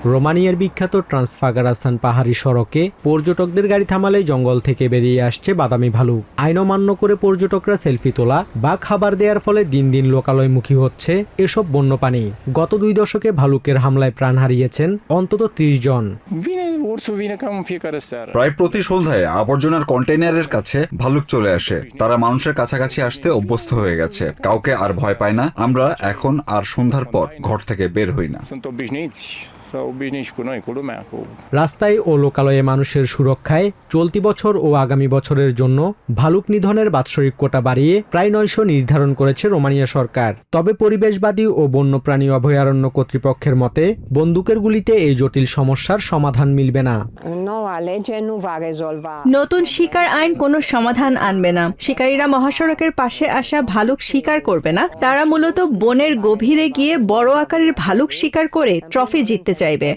রোমানিয়ার বিখ্যাত ট্রান্সফাগারাসান পাহাড়ি সড়কে পর্যটকদের গাড়ি থামালেই জঙ্গল থেকে বেরিয়ে আসছে বাদামি ভালুক। আইন অমান্য করে পর্যটকরা সেলফি তোলা বা খাবার দেওয়ার ফলে দিন দিন লোকালয়মুখী হচ্ছে এসব বন্যপ্রাণী। গত 2 দশকে ভালুকের হামলায় প্রাণ হারিয়েছেন অন্তত 30 জন। প্রায় প্রতি সন্ধ্যায় আবর্জনার কন্টেইনারের কাছে ভালুক চলে আসে। তারা মানুষের কাছাকাছি আসতে অভ্যস্ত হয়ে গেছে, কাউকে আর ভয় পায় না। আমরা এখন আর সন্ধ্যার পর ঘর থেকে বের হই না। রাস্তায় ও লোকালয়ে মানুষের সুরক্ষায় চলতি বছর ও আগামী বছরের জন্য ভালুক নিধনের বাৎসরিক কোটা বাড়িয়ে প্রায় 900 নির্ধারণ করেছে রোমানিয়া সরকার। তবে পরিবেশবাদী ও বন্যপ্রাণী অভয়ারণ্য কর্তৃপক্ষের মতে বন্দুকের গুলিতে এই জটিল সমস্যার সমাধান মিলবে না। নতুন শিকার আইন কোনো সমাধান আনবে না। শিকারীরা মহাসড়কের পাশে আসা ভালুক শিকার করবে না। তারা মূলত বনের গভীরে গিয়ে বড় আকারের ভালুক শিকার করে ট্রফি জিততে চাইবে।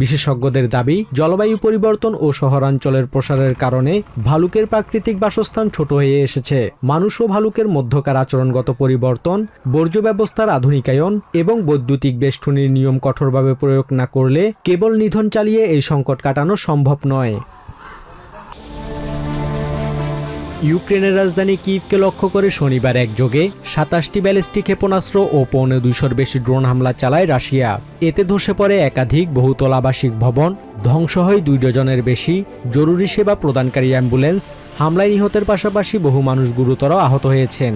বিশেষজ্ঞদের দাবি, জলবায়ু পরিবর্তন ও শহরাঞ্চলের প্রসারের কারণে ভালুকের প্রাকৃতিক বাসস্থান ছোট হয়ে এসেছে। মানুষ ও ভালুকের মধ্যকার আচরণগত পরিবর্তন, বর্জ্য ব্যবস্থার আধুনিকায়ন এবং বৈদ্যুতিক বেষ্টনীর নিয়ম কঠোরভাবে প্রয়োগ না করলে কেবল নিধন চালিয়ে এই সংকট কাটানো সম্ভব নয়। ইউক্রেনের রাজধানী কিভকে লক্ষ্য করে শনিবার একযোগে 27টি ব্যালিস্টিক ক্ষেপণাস্ত্র ও 250-র বেশি ড্রোন হামলা চালায় রাশিয়া। এতে ধসে পড়ে একাধিক বহুতল আবাসিক ভবন, ধ্বংস হয় 2 ডজনের বেশি জরুরি সেবা প্রদানকারী অ্যাম্বুলেন্স। হামলায় নিহতের পাশাপাশি বহু মানুষ গুরুতর আহত হয়েছেন।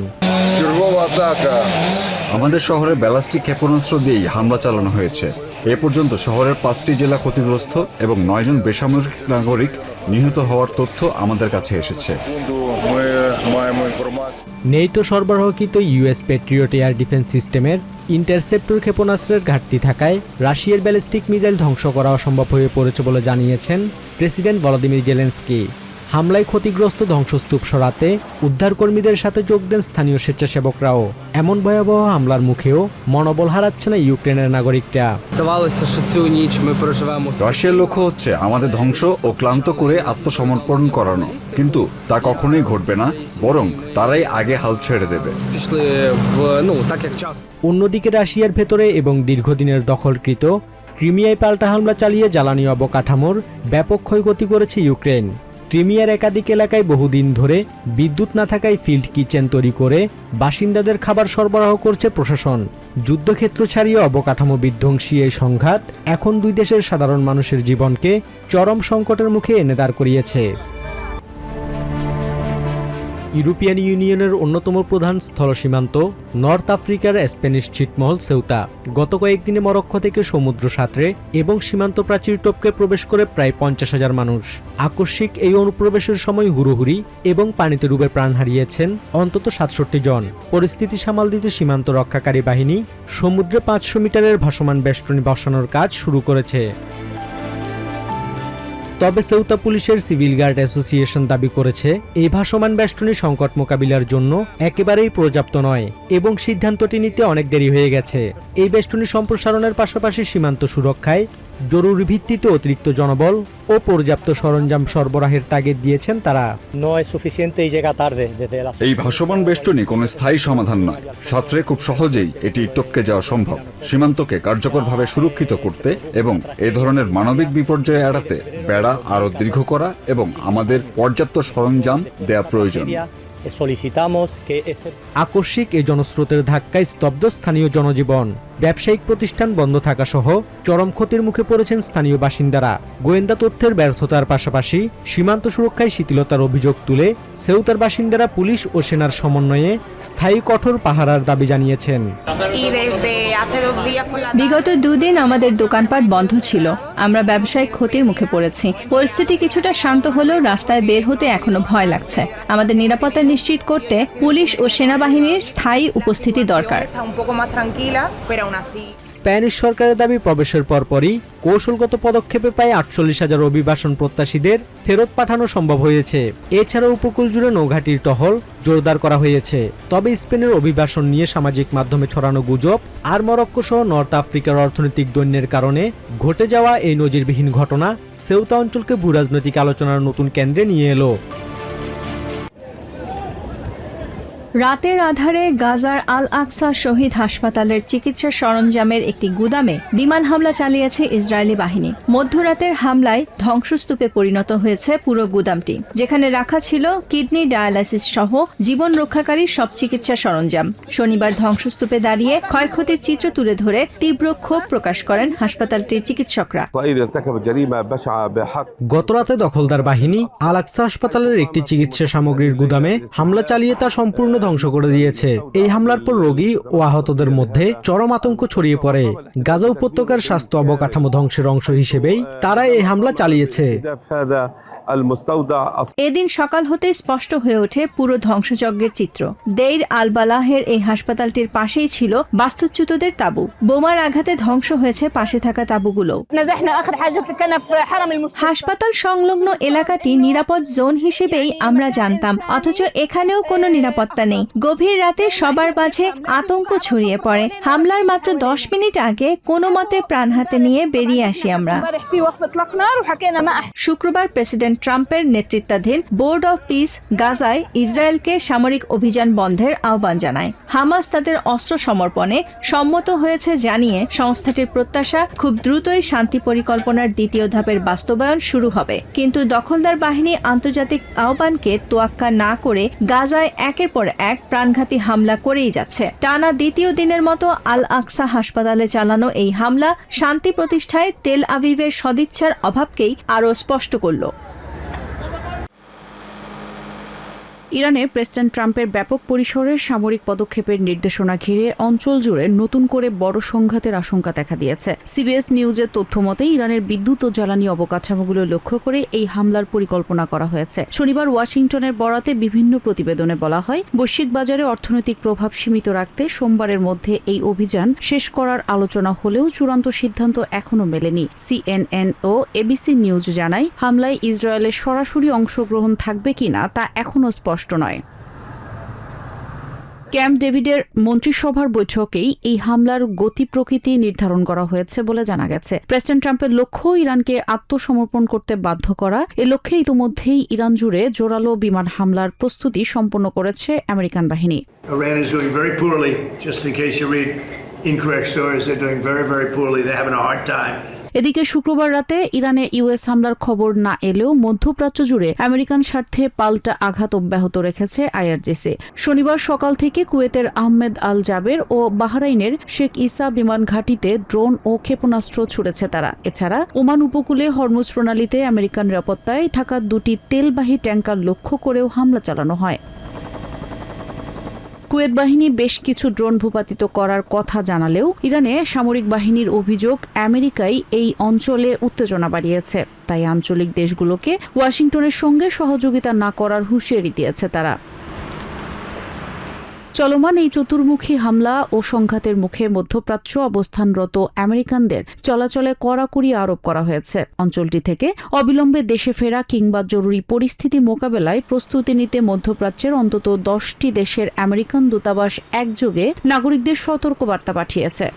আমাদের শহরে ব্যালিস্টিক ক্ষেপণাস্ত্র দিয়েই হামলা চালানো হয়েছে। এ পর্যন্ত শহরের 5টি জেলা ক্ষতিগ্রস্ত এবং 9 জন বেসামরিক নাগরিক নিহত হওয়ার তথ্য আমাদের কাছে এসেছে। নেটো সরবরাহকৃত ইউএস প্যাট্রিয়ট এয়ার ডিফেন্স সিস্টেমের ইন্টারসেপ্টর ক্ষেপণাস্ত্রের ঘাটতি থাকায় রাশিয়ার ব্যালিস্টিক মিসাইল ধ্বংস করা অসম্ভব হয়ে পড়েছে বলে জানিয়েছেন প্রেসিডেন্ট ভলোদিমির জেলেনস্কি। হামলায় ক্ষতিগ্রস্ত ধ্বংসস্তূপ সরাতে উদ্ধারকর্মীদের সাথে যোগ দেন স্থানীয় স্বেচ্ছাসেবকরাও। এমন ভয়াবহ হামলার মুখেও মনোবল হারাচ্ছে না ইউক্রেনের নাগরিকরা। রাশিয়ার লক্ষ্য হচ্ছে আমাদের ধ্বংস ও ক্লান্ত করে আত্মসমর্পণ করানো, কিন্তু তা কখনোই ঘটবে না, বরং তারাই আগে হাল ছেড়ে দেবে। অন্যদিকে রাশিয়ার ভেতরে এবং দীর্ঘদিনের দখলকৃত ক্রিমিয়ায় পাল্টা হামলা চালিয়ে জ্বালানি অবকাঠামোর ব্যাপক ক্ষয়ক্ষতি করেছে ইউক্রেন। ক্রিমিয়ার একাধিক এলাকায় বহুদিন ধরে বিদ্যুৎ না থাকায় ফিল্ড কিচেন তৈরি করে বাসিন্দাদের খাবার সরবরাহ করছে প্রশাসন। যুদ্ধক্ষেত্র ছাড়িয়ে অবকাঠামো বিধ্বংসী এই সংঘাত এখন 2 দেশের সাধারণ মানুষের জীবনকে চরম সংকটের মুখে এনে দাঁড় করিয়েছে। ইউরোপিয়ান ইউনিয়নের অন্যতম প্রধান স্থলসীমান্ত নর্থ আফ্রিকার স্প্যানিশ ছিটমহল সেউতা গত কয়েকদিনে মরক্কো থেকে সমুদ্র সাঁতরে এবং সীমান্ত প্রাচীর টপকে প্রবেশ করে প্রায় 50,000 মানুষ। আকস্মিক এই অনুপ্রবেশের সময় হুড়োহুড়ি এবং পানিতে ডুবে প্রাণ হারিয়েছেন অন্তত 67 জন। পরিস্থিতি সামাল দিতে সীমান্ত রক্ষাকারী বাহিনী সমুদ্রে 500 মিটারের ভাসমান বেষ্টনী বসানোর কাজ শুরু করেছে। তবে সেউতা পুলিশের সিভিল গার্ড অ্যাসোসিয়েশন দাবি করেছে এই ভাসমান বেষ্টনী সংকট মোকাবিলার জন্য একেবারেই পর্যাপ্ত নয় এবং সিদ্ধান্তটি নিতে অনেক দেরি হয়ে গেছে। এই বেষ্টনী সম্প্রসারণের পাশাপাশি সীমান্ত সুরক্ষায় জরুরি ভিত্তিতে অতিরিক্ত জনবল ও পর্যাপ্ত সরঞ্জাম সরবরাহের তাগিদ দিয়েছেন তারা। এই ভাসমান বেষ্টনী কোনো স্থায়ী সমাধান নয়। সাঁতরে খুব সহজেই এটি টপকে যাওয়া সম্ভব। সীমান্তকে কার্যকরভাবে সুরক্ষিত করতে এবং এ ধরনের মানবিক বিপর্যয় এড়াতে বেড়া আরও দীর্ঘ করা এবং আমাদের পর্যাপ্ত সরঞ্জাম দেয়া প্রয়োজন। আকস্মিক এই জনস্রোতের ধাক্কায় স্তব্ধ স্থানীয় জনজীবন, ব্যবসায়িক প্রতিষ্ঠান বন্ধ থাকা সহ চরম ক্ষতির মুখে পড়েছেন স্থানীয় বাসিন্দারা। গোয়েন্দা তথ্যের ব্যর্থতার পাশাপাশি সীমান্ত সুরক্ষায় শিথিলতার অভিযোগ তুলে সেউতার বাসিন্দারা পুলিশ ও সেনার সমন্বয়ে স্থায়ী কঠোর পাহারার দাবি জানিয়েছেন। বিগত 2 দিন আমাদের দোকানপাট বন্ধ ছিল। আমরা ব্যবসায়িক ক্ষতির মুখে পড়েছি। পরিস্থিতি কিছুটা শান্ত হলেও রাস্তায় বের হতে এখনো ভয় লাগছে। আমাদের নিরাপত্তা নিশ্চিত করতে পুলিশ ও সেনাবাহিনীর স্থায়ী উপস্থিতি দরকার। স্প্যানিশ সরকারের দাবি প্রবেশের পরপরই কৌশলগত পদক্ষেপে প্রায় 48,000 অভিবাসন প্রত্যাশীদের ফেরত পাঠানো সম্ভব হয়েছে। এছাড়া উপকূল জুড়ে নৌঘাটির টহল জোরদার করা হয়েছে। তবে স্পেনের অভিবাসন নিয়ে সামাজিক মাধ্যমে ছড়ানো গুজব আর মরক্কো সহ নর্থ আফ্রিকার অর্থনৈতিক দৈন্যের কারণে ঘটে যাওয়া এই নজিরবিহীন ঘটনা সেউতা অঞ্চলকে ভূরাজনৈতিক আলোচনার নতুন কেন্দ্রে নিয়ে এলো। রাতের আধারে গাজার আল আকসা শহীদ হাসপাতালের চিকিৎসা সরঞ্জামের একটি গুদামে বিমান হামলা চালিয়েছে ইসরায়েলি বাহিনী। মধ্যরাতের হামলায় ধ্বংসস্তূপে পরিণত হয়েছে পুরো গুদামটি, যেখানে রাখা ছিল কিডনি ডায়ালাইসিস সহ জীবন রক্ষাকারী সব চিকিৎসা সরঞ্জাম। শনিবার ধ্বংসস্তূপে দাঁড়িয়ে ক্ষয়ক্ষতির চিত্র তুলে ধরে তীব্র ক্ষোভ প্রকাশ করেন হাসপাতালটির চিকিৎসকরা। গতরাতে দখলদার বাহিনী আল আকসা হাসপাতালের একটি চিকিৎসা সামগ্রীর গুদামে হামলা চালিয়ে তা সম্পূর্ণ ধ্বংস করে দিয়েছে। এই হামলার পর রোগী ও আহতদের মধ্যে চরম আতঙ্ক ছড়িয়ে পড়ে। গাজা উপত্যকার স্বাস্থ্য অবকাঠামো ধ্বংসের অংশ হিসেবেই তারা এই হামলা চালিয়েছে। এদিন সকাল হতেই স্পষ্ট হয়ে ওঠে পুরো ধ্বংসযজ্ঞের চিত্র। দেইর আল বালাহের এই হাসপাতালটির পাশেই ছিল বাস্তুচ্যুতদের তাঁবু। বোমার আঘাতে ধ্বংস হয়েছে পাশে থাকা তাঁবুগুলো। হাসপাতাল সংলগ্ন এলাকাটি নিরাপদ জোন হিসেবেই আমরা জানতাম, অথচ এখানেও কোনো নিরাপত্তা নেই। গভীর রাতে সবার মাঝে আতঙ্ক ছড়িয়ে পড়ে। হামলার মাত্র 10 মিনিট আগে কোনো মতে প্রাণ হাতে নিয়ে বেরিয়ে আসি আমরা। শুক্রবার প্রেসিডেন্ট ট্রাম্পের নেতৃত্বাধীন বোর্ড অফ পিস গাজায় ইসরায়েলকে সামরিক অভিযান বন্ধের আহ্বান জানায়। হামাস তাদের অস্ত্র সমর্পণে সম্মত হয়েছে জানিয়ে সংস্থাটির প্রত্যাশা খুব দ্রুতই শান্তি পরিকল্পনার দ্বিতীয় ধাপের বাস্তবায়ন শুরু হবে। কিন্তু দখলদার বাহিনী আন্তর্জাতিক আহ্বানকে তোয়াক্কা না করে গাজায় একের পর এক প্রাণঘাতী হামলা করেই যাচ্ছে। টানা দ্বিতীয় দিনের মতো আল আকসা হাসপাতালে চালানো এই হামলা শান্তি প্রতিষ্ঠায় তেল আভিভের সদিচ্ছার অভাবকেই আরও স্পষ্ট করল। ইরানে প্রেসিডেন্ট ট্রাম্পের ব্যাপক পরিসরের সামরিক পদক্ষেপের নির্দেশনা ঘিরে অঞ্চল জুড়ে নতুন করে বড় সংঘাতের আশঙ্কা দেখা দিয়েছে। সিবিএস নিউজের তথ্য মতে ইরানের বিদ্যুৎ ও জ্বালানি অবকাঠামোগুলো লক্ষ্য করে এই হামলার পরিকল্পনা করা হয়েছে। শনিবার ওয়াশিংটনের বরাতে বিভিন্ন প্রতিবেদনে বলা হয়, বৈশ্বিক বাজারে অর্থনৈতিক প্রভাব সীমিত রাখতে সোমবারের মধ্যে এই অভিযান শেষ করার আলোচনা হলেও চূড়ান্ত সিদ্ধান্ত এখনও মেলেনি। সিএনএন ও এবিসি নিউজ জানায়, হামলায় ইসরায়েলের সরাসরি অংশগ্রহণ থাকবে কিনা তা এখনও স্পষ্ট নয়। ক্যাম্প ডেভিডের মন্ত্রিসভার বৈঠকেই এই হামলার গতি প্রকৃতি নির্ধারণ করা হয়েছে বলে জানা গেছে। প্রেসিডেন্ট ট্রাম্পের লক্ষ্য ইরানকে আত্মসমর্পণ করতে বাধ্য করা। এ লক্ষ্যে ইতিমধ্যেই ইরান জুড়ে জোরালো বিমান হামলার প্রস্তুতি সম্পন্ন করেছে আমেরিকান বাহিনী। Iran is doing very poorly. Just in case you read incorrect stories, they're doing very, very poorly. They're having a hard time. এদিকে শুক্রবার রাতে ইরানে ইউএস হামলার খবর না এলেও মধ্যপ্রাচ্য জুড়ে আমেরিকান স্বার্থে পাল্টা আঘাত অব্যাহত রেখেছে আইআরজিসি। শনিবার সকাল থেকে কুয়েতের আহমেদ আল জাবের ও বাহরাইনের শেখ ইসা বিমান ঘাঁটিতে ড্রোন ও ক্ষেপণাস্ত্র ছুড়েছে তারা। এছাড়া ওমান উপকূলে হরমুজ প্রণালীতে আমেরিকান নিরাপত্তায় থাকা দুটি তেলবাহী ট্যাঙ্কার লক্ষ্য করেও হামলা চালানো হয়। কুয়েত বাহিনী বেশ কিছু ড্রোন ভূপাতিত করার কথা জানালেও ইরানে সামরিক বাহিনীর অভিযোগ আমেরিকাই এই অঞ্চলে উত্তেজনা বাড়িয়েছে। তাই আঞ্চলিক দেশগুলোকে ওয়াশিংটনের সঙ্গে সহযোগিতা না করার হুঁশিয়ারি দিয়েছে তারা। চলমান এই চতুর্মুখী হামলা ও সংঘাতের মুখে মধ্যপ্রাচ্য অবস্থানরত আমেরিকানদের চলাচলে কড়াকড়ি আরোপ করা হয়েছে। অঞ্চলটি থেকে অবিলম্বে দেশে ফেরা কিংবা জরুরি পরিস্থিতি মোকাবেলায় প্রস্তুতি নিতে মধ্যপ্রাচ্যের অন্তত 10টি দেশের আমেরিকান দূতাবাস একযোগে নাগরিকদের সতর্কবার্তা পাঠিয়েছে।